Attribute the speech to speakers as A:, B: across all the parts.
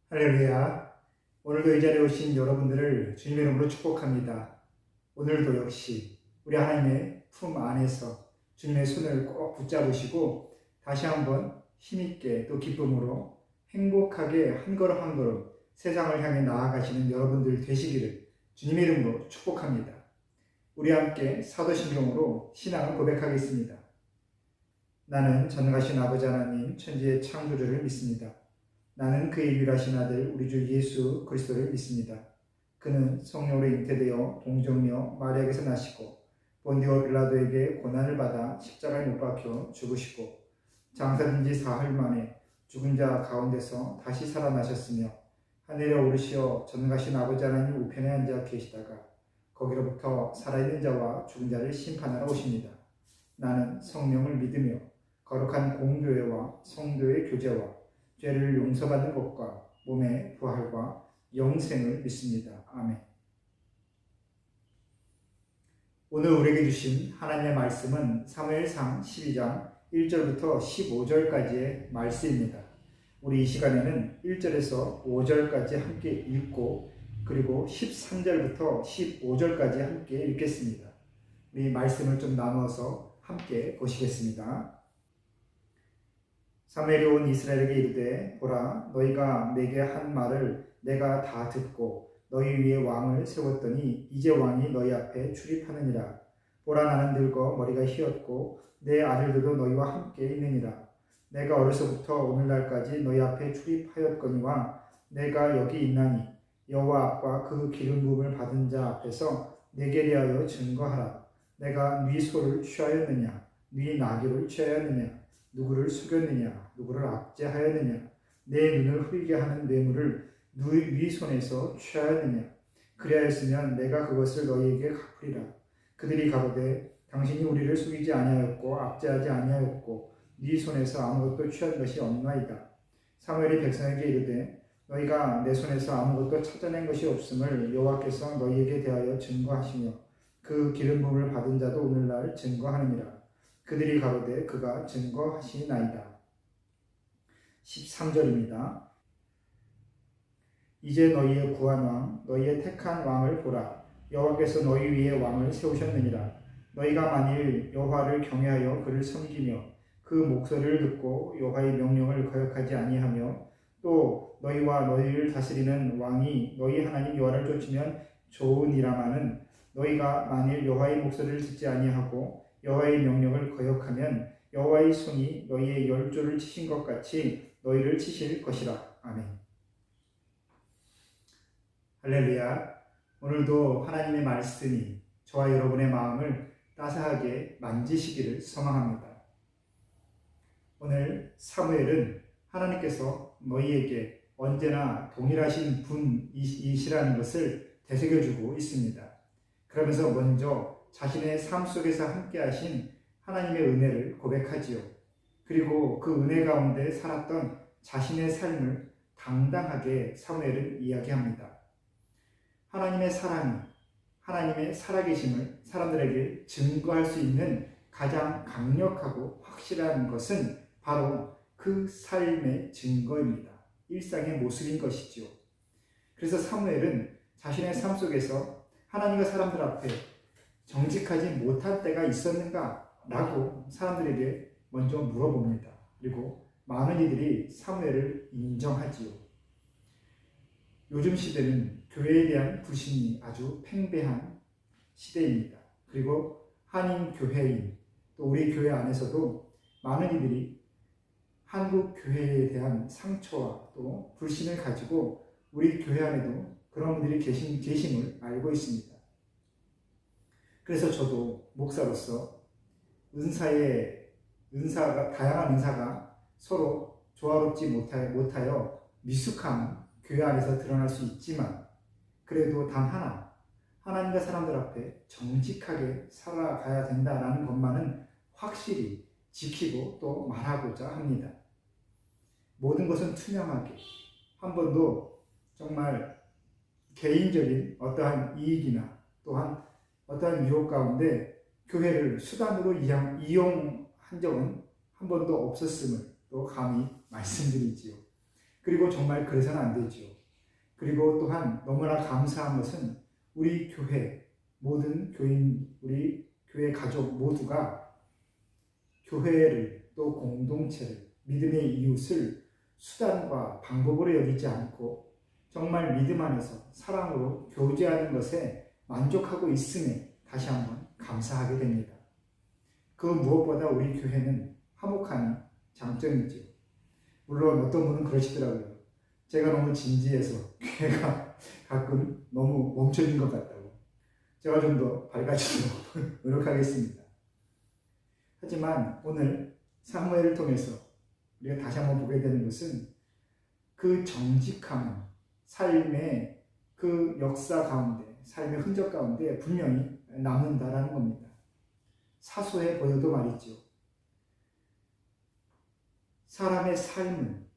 A: 할렐루야. 오늘도 이 자리에 오신 여러분들을 주님의 이름으로 축복합니다. 오늘도 역시 우리 하나님의 품 안에서 주님의 손을 꼭 붙잡으시고 다시 한번 힘있게 또 기쁨으로 행복하게 한 걸음 한 걸음 세상을 향해 나아가시는 여러분들 되시기를 주님의 이름으로 축복합니다. 우리 함께 사도신경으로 신앙을 고백하겠습니다. 나는 전능하신 아버지 하나님 천지의 창조주를 믿습니다. 나는 그의 유일하신 아들 우리 주 예수 그리스도를 믿습니다. 그는 성령으로 잉태되어 동정녀 마리아에게서 나시고 본디오 빌라도에게 고난을 받아 십자가에 못 박혀 죽으시고 장사된 지 사흘 만에 죽은 자 가운데서 다시 살아나셨으며 하늘에 오르시어 전능하신 아버지 하나님 우편에 앉아 계시다가 거기로부터 살아있는 자와 죽은 자를 심판하러 오십니다. 나는 성령을 믿으며 거룩한 공교회와 성도의 교제와 죄를 용서받는 것과 몸의 부활과 영생을 믿습니다. 아멘. 오늘 우리에게 주신 하나님의 말씀은 사무엘상 12장 1절부터 15절까지의 말씀입니다. 우리 이 시간에는 1절에서 5절까지 함께 읽고 그리고 13절부터 15절까지 함께 읽겠습니다. 우리 말씀을 좀 나누어서 함께 보시겠습니다. 사무엘이 온 이스라엘에게 이르되 보라 너희가 내게 한 말을 내가 다 듣고 너희 위에 왕을 세웠더니 이제 왕이 너희 앞에 출입하느니라. 보라 나는 늙어 머리가 휘었고 내 아들들도 너희와 함께 있느니라. 내가 어려서부터 오늘날까지 너희 앞에 출입하였거니와 내가 여기 있나니 여호와 앞과 그 기름 부음을 받은 자 앞에서 내게 대하여 증거하라. 내가 네 소를 취하였느냐 네 나귀를 취하였느냐 누구를 속였느냐 누구를 압제하였느냐 내 눈을 흐리게 하는 뇌물을 네 손에서 취하였느냐 그리하였으면 내가 그것을 너희에게 갚으리라. 그들이 가로되 당신이 우리를 속이지 아니하였고 압제하지 아니하였고 네 손에서 아무것도 취한 것이 없나이다. 사무엘이 백성에게 이르되 너희가 내 손에서 아무것도 찾아낸 것이 없음을 여호와께서 너희에게 대하여 증거하시며 그 기름 부음을 받은 자도 오늘날 증거하느니라. 그들이 가로되 그가 증거하시나이다. 13절입니다. 이제 너희의 구한 왕 너희의 택한 왕을 보라. 여호와께서 너희 위에 왕을 세우셨느니라. 너희가 만일 여호와를 경외하여 그를 섬기며 그 목소리를 듣고 여호와의 명령을 거역하지 아니하며 또 너희와 너희를 다스리는 왕이 너희 하나님 여호와를 쫓으면 좋으니라마는 너희가 만일 여호와의 목소리를 듣지 아니하고 여호와의 명령을 거역하면 여호와의 손이 너희의 열조를 치신 것 같이 너희를 치실 것이라. 아멘. 할렐루야. 오늘도 하나님의 말씀이 저와 여러분의 마음을 따스하게 만지시기를 소망합니다. 오늘 사무엘은 하나님께서 너희에게 언제나 동일하신 분이시라는 것을 되새겨주고 있습니다. 그러면서 먼저 자신의 삶 속에서 함께 하신 하나님의 은혜를 고백하지요. 그리고 그 은혜 가운데 살았던 자신의 삶을 당당하게 사무엘은 이야기합니다. 하나님의 사랑이, 하나님의 살아계심을 사람들에게 증거할 수 있는 가장 강력하고 확실한 것은 바로 그 삶의 증거입니다. 일상의 모습인 것이지요. 그래서 사무엘은 자신의 삶 속에서 하나님과 사람들 앞에 정직하지 못할 때가 있었는가? 라고 사람들에게 먼저 물어봅니다. 그리고 많은 이들이 사무엘을 인정하지요. 요즘 시대는 교회에 대한 불신이 아주 팽배한 시대입니다. 그리고 한인 교회인 또 우리 교회 안에서도 많은 이들이 한국 교회에 대한 상처와 또 불신을 가지고 우리 교회 안에도 그런 분들이 계심을 알고 있습니다. 그래서 저도 목사로서 다양한 은사가 서로 조화롭지 못하여 미숙함 교회 안에서 드러날 수 있지만 그래도 단 하나, 하나님과 사람들 앞에 정직하게 살아가야 된다라는 것만은 확실히 지키고 또 말하고자 합니다. 모든 것은 투명하게 한 번도 정말 개인적인 어떠한 이익이나 또한 어떠한 유혹 가운데 교회를 수단으로 이용한 적은 한 번도 없었음을 또 감히 말씀드리지요. 그리고 정말 그래서는 안 되지요. 그리고 또한 너무나 감사한 것은 우리 교회 모든 교인, 우리 교회 가족 모두가 교회를 또 공동체를 믿음의 이웃을 수단과 방법으로 여기지 않고 정말 믿음 안에서 사랑으로 교제하는 것에 만족하고 있음에 다시 한번 감사하게 됩니다. 그 무엇보다 우리 교회는 화목함이 장점이지요. 물론 어떤 분은 그러시더라고요. 제가 너무 진지해서 교회가 가끔 너무 멈춰진 것 같다고. 제가 좀 더 밝아지도록 노력하겠습니다. 하지만 오늘 사무엘을 통해서 우리가 다시 한번 보게 되는 것은 그 정직함은 삶의 그 역사 가운데, 삶의 흔적 가운데 분명히 남는다라는 겁니다. 사소해 보여도 말이죠. 사람의 삶은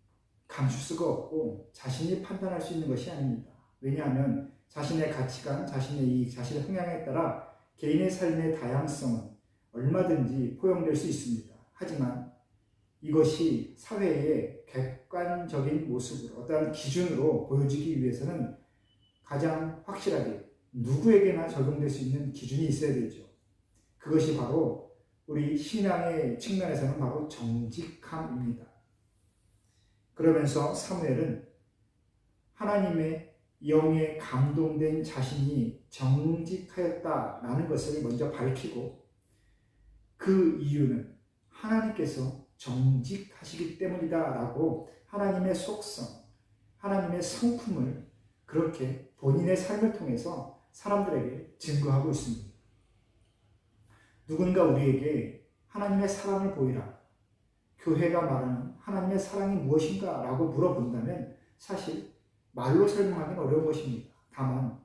A: 감출 수가 없고 자신이 판단할 수 있는 것이 아닙니다. 왜냐하면 자신의 가치관, 자신의 이익, 자신의 성향에 따라 개인의 삶의 다양성은 얼마든지 포용될 수 있습니다. 하지만 이것이 사회의 객관적인 모습으로 어떠한 기준으로 보여지기 위해서는 가장 확실하게 누구에게나 적용될 수 있는 기준이 있어야 되죠. 그것이 바로 우리 신앙의 측면에서는 바로 정직함입니다. 그러면서 사무엘은 하나님의 영에 감동된 자신이 정직하였다라는 것을 먼저 밝히고 그 이유는 하나님께서 정직하시기 때문이다라고 하나님의 속성, 하나님의 성품을 그렇게 본인의 삶을 통해서 사람들에게 증거하고 있습니다. 누군가 우리에게 하나님의 사랑을 보이라, 교회가 말하는 하나님의 사랑이 무엇인가 라고 물어본다면 사실 말로 설명하기는 어려운 것입니다. 다만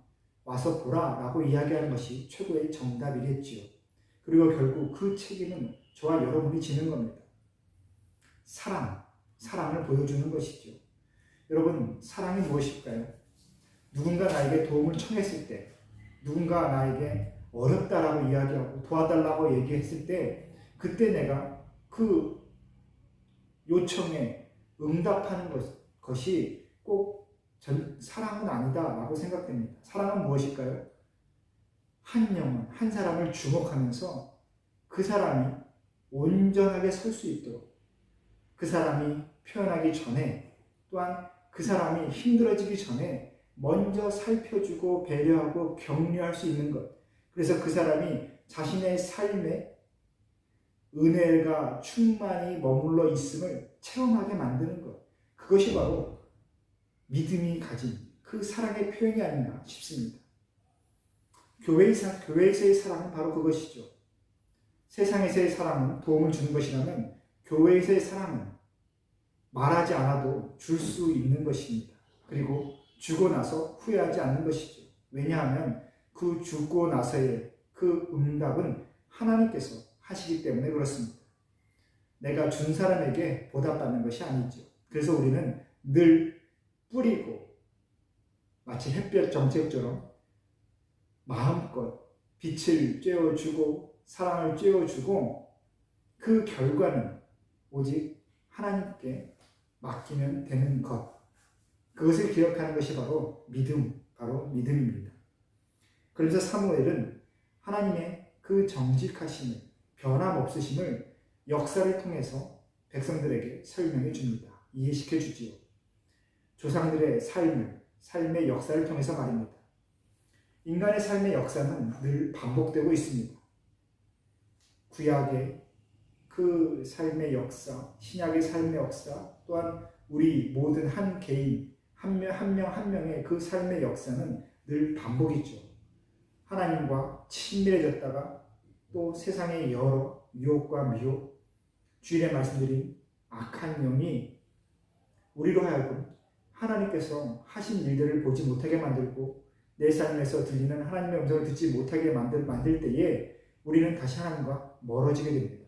A: 와서 보라 라고 이야기하는 것이 최고의 정답이겠지요. 그리고 결국 그 책임은 저와 여러분이 지는 겁니다. 사랑을 보여주는 것이죠. 여러분, 사랑이 무엇일까요? 누군가 나에게 도움을 청했을 때, 누군가 나에게 어렵다라고 이야기하고 도와달라고 얘기했을 때 그때 내가 그 요청에 응답하는 것이 꼭 사랑은 아니다라고 생각됩니다. 사랑은 무엇일까요? 한 영혼, 한 사람을 주목하면서 그 사람이 온전하게 설 수 있도록 그 사람이 표현하기 전에 또한 그 사람이 힘들어지기 전에 먼저 살펴주고 배려하고 격려할 수 있는 것. 그래서 그 사람이 자신의 삶에 은혜가 충만히 머물러 있음을 체험하게 만드는 것. 그것이 바로 믿음이 가진 그 사랑의 표현이 아닌가 싶습니다. 교회에서의 사랑은 바로 그것이죠. 세상에서의 사랑은 도움을 주는 것이라면 교회에서의 사랑은 말하지 않아도 줄 수 있는 것입니다. 그리고 주고 나서 후회하지 않는 것이죠. 왜냐하면 그 주고 나서의 그 응답은 하나님께서 하시기 때문에 그렇습니다. 내가 준 사람에게 보답받는 것이 아니죠. 그래서 우리는 늘 뿌리고 마치 햇볕 정책처럼 마음껏 빛을 쬐어주고 사랑을 쬐어주고 그 결과는 오직 하나님께 맡기면 되는 것. 그것을 기억하는 것이 바로 믿음입니다. 그래서 사무엘은 하나님의 그 정직하심을, 변함없으심을 역사를 통해서 백성들에게 설명해 줍니다. 이해시켜 주지요. 조상들의 삶의 역사를 통해서 말입니다. 인간의 삶의 역사는 늘 반복되고 있습니다. 구약의 그 삶의 역사, 신약의 삶의 역사, 또한 우리 모든 한 개인, 한 명 한 명의 그 삶의 역사는 늘 반복이죠. 하나님과 친밀해졌다가 또 세상의 여러 유혹과 미혹, 주일에 말씀드린 악한 영이 우리로 하여금 하나님께서 하신 일들을 보지 못하게 만들고 내 삶에서 들리는 하나님의 음성을 듣지 못하게 만들 때에 우리는 다시 하나님과 멀어지게 됩니다.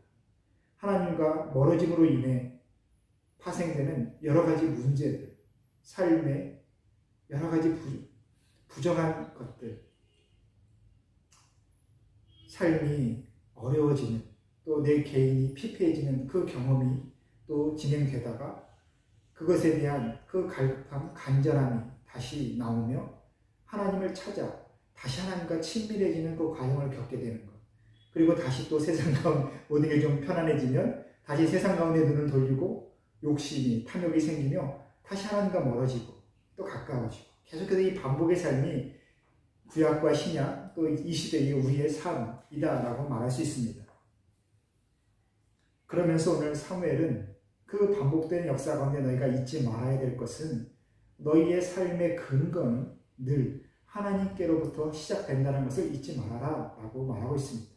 A: 하나님과 멀어짐으로 인해 파생되는 여러 가지 문제들, 삶의 여러 가지 부정한 것들, 삶이 어려워지는 또 내 개인이 피폐해지는 그 경험이 또 진행되다가 그것에 대한 그 갈급함, 간절함이 다시 나오며 하나님을 찾아 다시 하나님과 친밀해지는 그 과정을 겪게 되는 것. 그리고 다시 또 세상 가운데 모든 게 좀 편안해지면 다시 세상 가운데 눈을 돌리고 욕심이, 탐욕이 생기며 다시 하나님과 멀어지고 또 가까워지고 계속해서 이 반복의 삶이 구약과 신약 또 이 시대의 우리의 삶이다라고 말할 수 있습니다. 그러면서 오늘 사무엘은 그 반복된 역사 가운데 너희가 잊지 말아야 될 것은 너희의 삶의 근거는 늘 하나님께로부터 시작된다는 것을 잊지 말아라 라고 말하고 있습니다.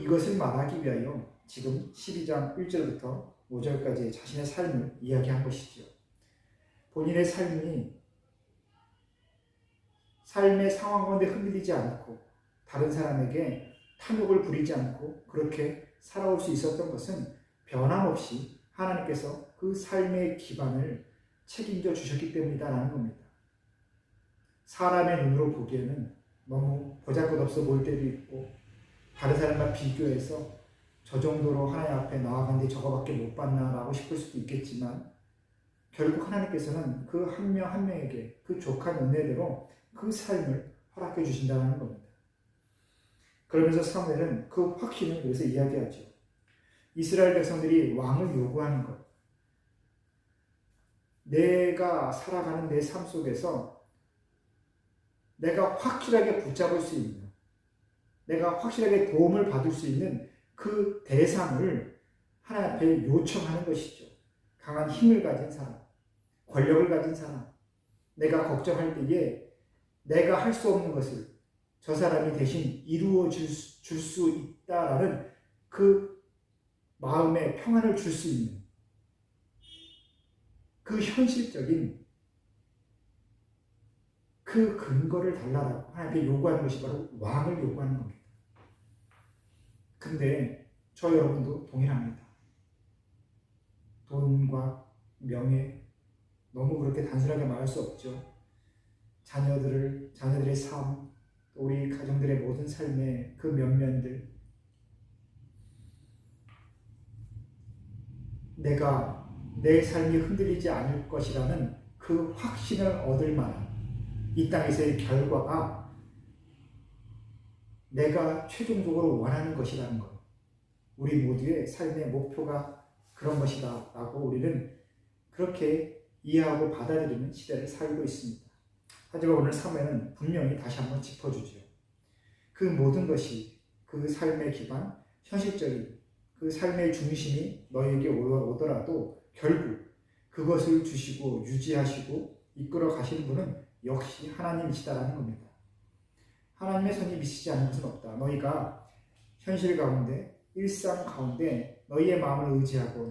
A: 이것을 말하기 위하여 지금 12장 1절부터 5절까지 자신의 삶을 이야기한 것이죠. 본인의 삶의 상황 가운데 흔들리지 않고 다른 사람에게 탐욕을 부리지 않고 그렇게 살아올 수 있었던 것은 변함없이 하나님께서 그 삶의 기반을 책임져 주셨기 때문이다라는 겁니다. 사람의 눈으로 보기에는 너무 보잘것없어 보일 때도 있고 다른 사람과 비교해서 저 정도로 하나님 앞에 나아갔는데 저거밖에 못 봤나라고 싶을 수도 있겠지만 결국 하나님께서는 그 한 명 한 명에게 그 족한 은혜대로 그 삶을 허락해 주신다는 겁니다. 그러면서 사무엘은 그 확신을 그래서 이야기하죠. 이스라엘 백성들이 왕을 요구하는 것, 내가 살아가는 내 삶 속에서 내가 확실하게 붙잡을 수 있는, 내가 확실하게 도움을 받을 수 있는 그 대상을 하나님 앞에 요청하는 것이죠. 강한 힘을 가진 사람, 권력을 가진 사람, 내가 걱정할 때에 내가 할 수 없는 것을 저 사람이 대신 이루어 줄 수 있다라는 그 마음의 평안을 줄 수 있는 그 현실적인 그 근거를 달라라고 하나님께 요구하는 것이 바로 왕을 요구하는 겁니다. 근데 저 여러분도 동일합니다. 돈과 명예, 너무 그렇게 단순하게 말할 수 없죠. 자녀들의 삶, 또 우리 가정들의 모든 삶의 그 면면들, 내가 내 삶이 흔들리지 않을 것이라는 그 확신을 얻을 만한 이 땅에서의 결과가 내가 최종적으로 원하는 것이라는 것. 우리 모두의 삶의 목표가 그런 것이다 라고 우리는 그렇게 이해하고 받아들이는 시대를 살고 있습니다. 하지만 오늘 사무엘은 분명히 다시 한번 짚어주죠. 그 모든 것이 그 삶의 기반, 현실적인 그 삶의 중심이 너에게 오더라도 결국 그것을 주시고 유지하시고 이끌어 가시는 분은 역시 하나님이시다라는 겁니다. 하나님의 손이 미치지 않는 것은 없다. 너희가 현실 가운데, 일상 가운데 너희의 마음을 의지하고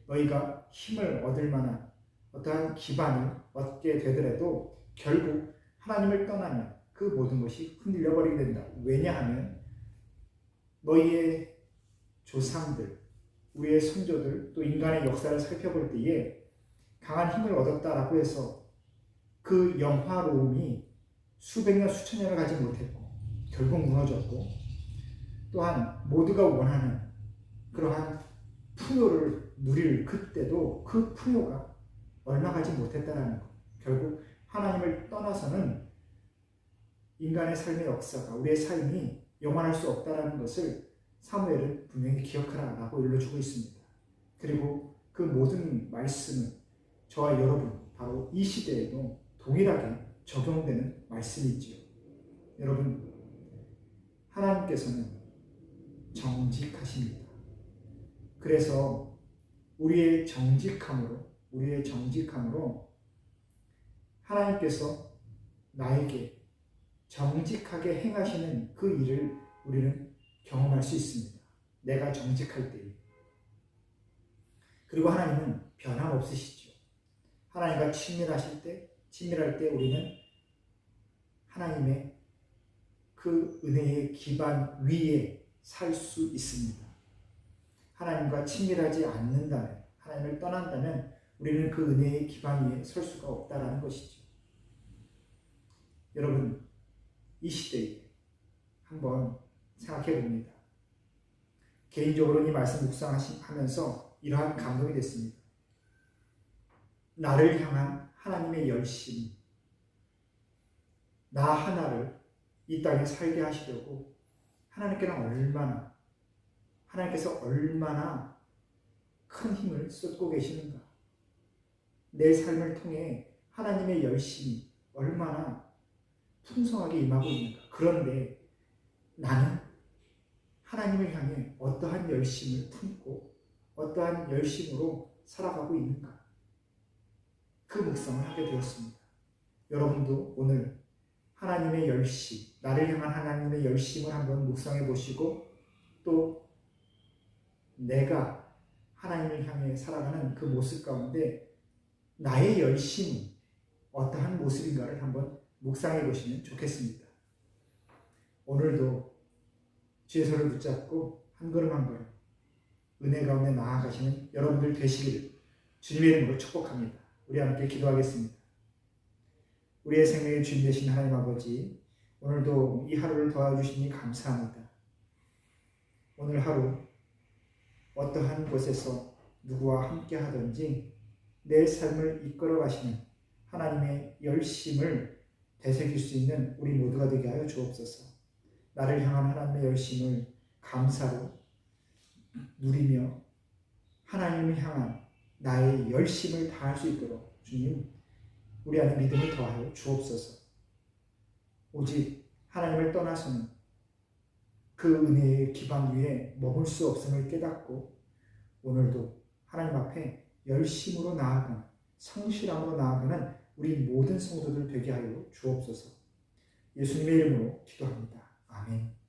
A: 너희가 힘을 얻을 만한 어떠한 기반을 얻게 되더라도 결국 하나님을 떠나면 그 모든 것이 흔들려 버리게 된다. 왜냐하면 너희의 조상들, 우리의 선조들, 또 인간의 역사를 살펴볼 때에 강한 힘을 얻었다라고 해서 그 영화로움이 수백 년, 수천 년을 가지 못했고 결국 무너졌고 또한 모두가 원하는 그러한 풍요를 누릴 그때도 그 풍요가 얼마 가지 못했다는 것. 결국 하나님을 떠나서는 인간의 삶의 역사가, 우리의 삶이 영원할 수 없다는 것을 사무엘은 분명히 기억하라라고 일러주고 있습니다. 그리고 그 모든 말씀은 저와 여러분, 바로 이 시대에도 동일하게 적용되는 말씀이지요. 여러분, 하나님께서는 정직하십니다. 그래서 우리의 정직함으로 하나님께서 나에게 정직하게 행하시는 그 일을 우리는 경험할 수 있습니다. 내가 정직할 때. 그리고 하나님은 변함없으시죠. 하나님과 친밀할 때 우리는 하나님의 그 은혜의 기반 위에 살 수 있습니다. 하나님과 친밀하지 않는다면, 하나님을 떠난다면 우리는 그 은혜의 기반 위에 설 수가 없다라는 것이죠. 여러분, 이 시대에 한번 생각해 봅니다. 개인적으로 이 말씀 묵상하면서 이러한 감동이 됐습니다. 나를 향한 하나님의 열심, 나 하나를 이 땅에 살게 하시려고 하나님께서 얼마나 큰 힘을 쏟고 계시는가. 내 삶을 통해 하나님의 열심이 얼마나 풍성하게 임하고 있는가. 그런데 나는 하나님을 향해 어떠한 열심을 품고 어떠한 열심으로 살아가고 있는가. 그 묵상을 하게 되었습니다. 여러분도 오늘 하나님의 열심, 나를 향한 하나님의 열심을 한번 묵상해 보시고 또 내가 하나님을 향해 살아가는 그 모습 가운데 나의 열심은 어떠한 모습인가를 한번 묵상해 보시면 좋겠습니다. 오늘도 주의 손을 붙잡고 한 걸음 한 걸음 은혜 가운데 나아가시는 여러분들 되시기를 주님의 이름으로 축복합니다. 우리 함께 기도하겠습니다. 우리의 생명의 주인 되신 하나님 아버지, 오늘도 이 하루를 도와주시니 감사합니다. 오늘 하루 어떠한 곳에서 누구와 함께 하든지 내 삶을 이끌어 가시는 하나님의 열심을 되새길 수 있는 우리 모두가 되게 하여 주옵소서. 나를 향한 하나님의 열심을 감사로 누리며 하나님을 향한 나의 열심을 다할 수 있도록 주님 우리 안에 믿음을 더하여 주옵소서. 오직 하나님을 떠나서는 그 은혜의 기반 위에 머물 수 없음을 깨닫고 오늘도 하나님 앞에 열심으로 나아가는, 성실함으로 나아가는 우리 모든 성도들 되게 하여 주옵소서. 예수님의 이름으로 기도합니다. 아멘.